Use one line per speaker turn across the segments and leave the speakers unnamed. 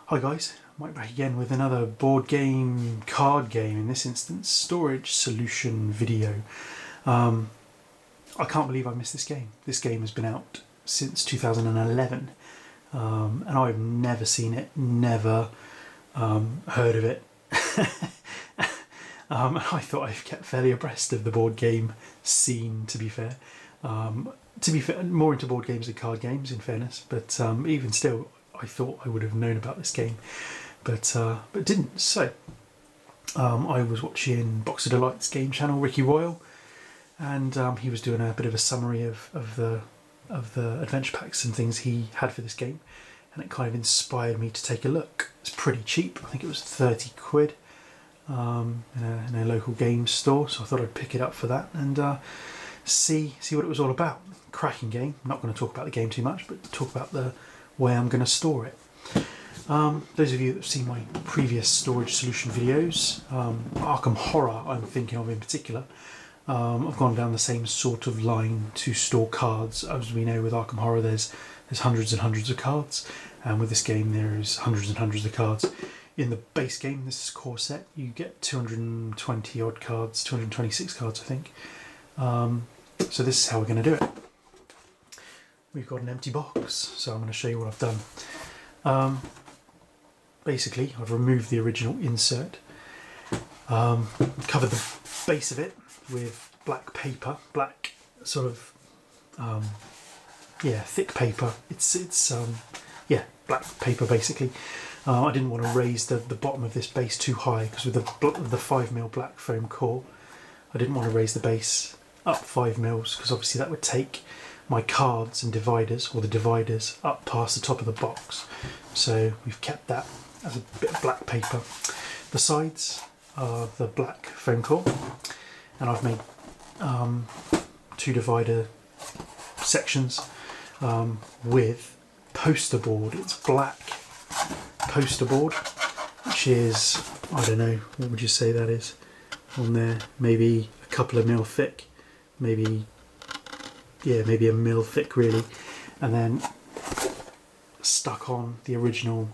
Hi guys, Mike back again with another board game, card game, in this instance, storage solution video. I can't believe I missed this game. This game has been out since 2011 and I've never seen it, never heard of it. I thought I've kept fairly abreast of the board game scene, to be fair. More into board games than card games, in fairness, but even still, I thought I would have known about this game, but didn't. So I was watching Box of Delights game channel, Ricky Royal, and he was doing a bit of a summary of the adventure packs and things he had for this game, and it kind of inspired me to take a look. It's pretty cheap. I think it was 30 quid in a local games store, so I thought I'd pick it up for that and see what it was all about. Cracking game. I'm not going to talk about the game too much, but talk about the way I'm going to store it. Those of you that have seen my previous storage solution videos, Arkham Horror I'm thinking of in particular, I've gone down the same sort of line to store cards. As we know, with Arkham Horror there's hundreds and hundreds of cards, and with this game there's hundreds and hundreds of cards. In the base game, this is core set, you get 220 odd cards, 226 cards I think. So this is how we're going to do it. We've got an empty box, so I'm going to show you what I've done. Basically, I've removed the original insert, covered the base of it with black paper, black sort of, thick paper. It's black paper basically. I didn't want to raise the bottom of this base too high, because with the 5mm black foam core, I didn't want to raise the base up 5mm, because obviously that would take my cards and dividers, or the dividers, up past the top of the box. So we've kept that as a bit of black paper. The sides are the black foam core, and I've made 2 divider sections with poster board. It's black poster board, which is, I don't know, what would you say that is on there? Maybe a couple of mil thick, maybe a mil thick really, and then stuck on the original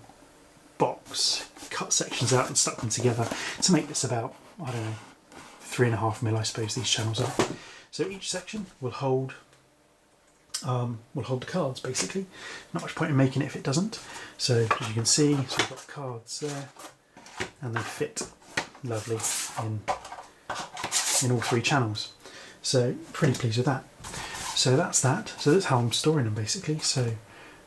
box, cut sections out and stuck them together to make this about, I don't know, 3.5mm I suppose these channels are. So each section will hold the cards basically. Not much point in making it if it doesn't. So as you can see, so we've got cards there, and they fit lovely in all 3 channels. So pretty pleased with that. So that's that. So that's how I'm storing them basically. So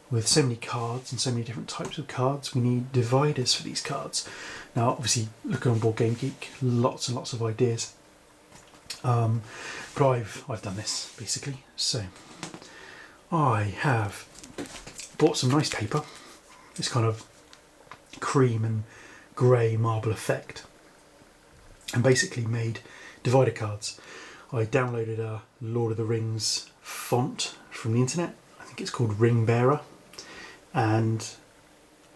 with so many cards and so many different types of cards, we need dividers for these cards. Now obviously, looking on Board Game Geek, lots and lots of ideas. But I've done this basically. So I have bought some nice paper, this kind of cream and grey marble effect, and basically made divider cards. I downloaded a Lord of the Rings font from the internet. I think it's called Ring Bearer, and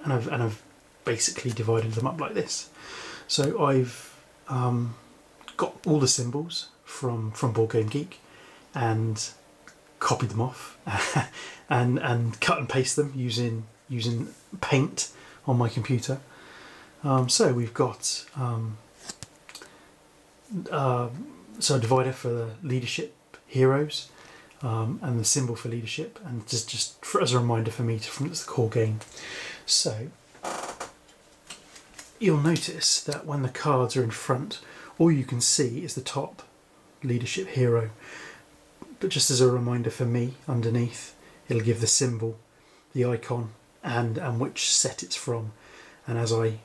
I've basically divided them up like this. So I've got all the symbols from Board Game Geek and copied them off and cut and paste them using Paint on my computer. So we've got so a divider for the leadership heroes, and the symbol for leadership, and just as a reminder for me from the core game. So you'll notice that when the cards are in front, all you can see is the top leadership hero, but just as a reminder for me, underneath it'll give the symbol, the icon, and which set it's from. And as I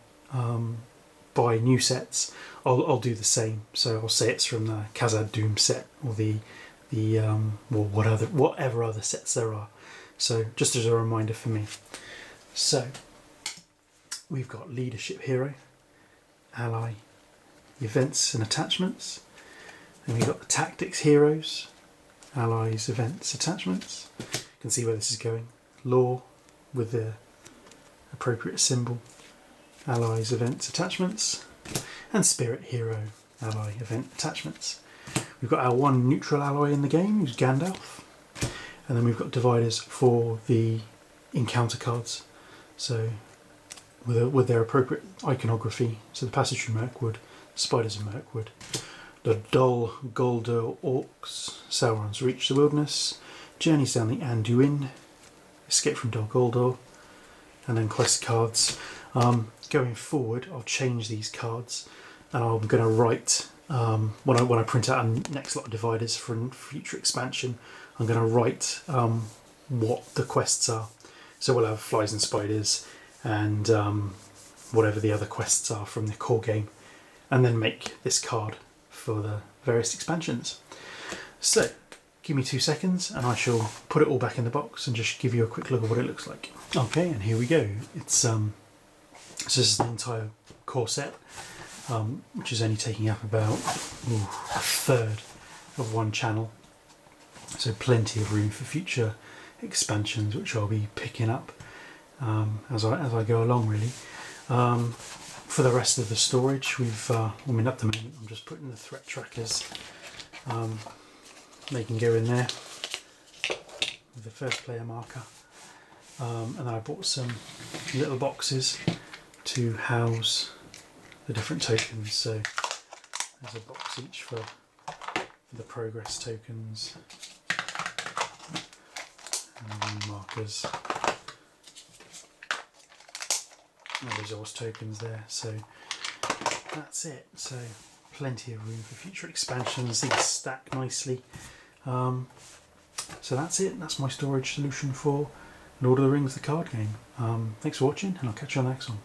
buy new sets, I'll do the same. So I'll say it's from the Khazad-dûm set, or whatever other sets there are. So just as a reminder for me. So we've got leadership hero, ally, events and attachments. Then we've got the tactics heroes, allies, events, attachments. You can see where this is going. Law with the appropriate symbol, allies, events, attachments, and spirit hero, ally, event, attachments. We've got our one neutral ally in the game, who's Gandalf, and then we've got dividers for the encounter cards. So with their appropriate iconography. So the Passage through Mirkwood, Spiders of Mirkwood, the Dol Guldur Orcs, Sauron's Reach the Wilderness, Journeys down the Anduin, Escape from Dol Guldur, and then quest cards. Going forward, I'll change these cards, and I'm going to write when I print out a next lot of dividers for future expansion. I'm going to write what the quests are. So we'll have Flies and Spiders and whatever the other quests are from the core game, and then make this card for the various expansions. So give me 2 seconds and I shall put it all back in the box and just give you a quick look at what it looks like. Okay, and here we go. It's so this is the entire core set, which is only taking up about a third of one channel. So plenty of room for future expansions, which I'll be picking up as I go along, really. For the rest of the storage, at the moment I'm just putting the threat trackers. They can go in there with the first player marker, and then I bought some little boxes to house the different tokens. So there's a box each for the progress tokens and the markers, and resource tokens there. So that's it. So plenty of room for future expansions. These stack nicely. So that's it. That's my storage solution for Lord of the Rings, the card game. Thanks for watching, and I'll catch you on the next one.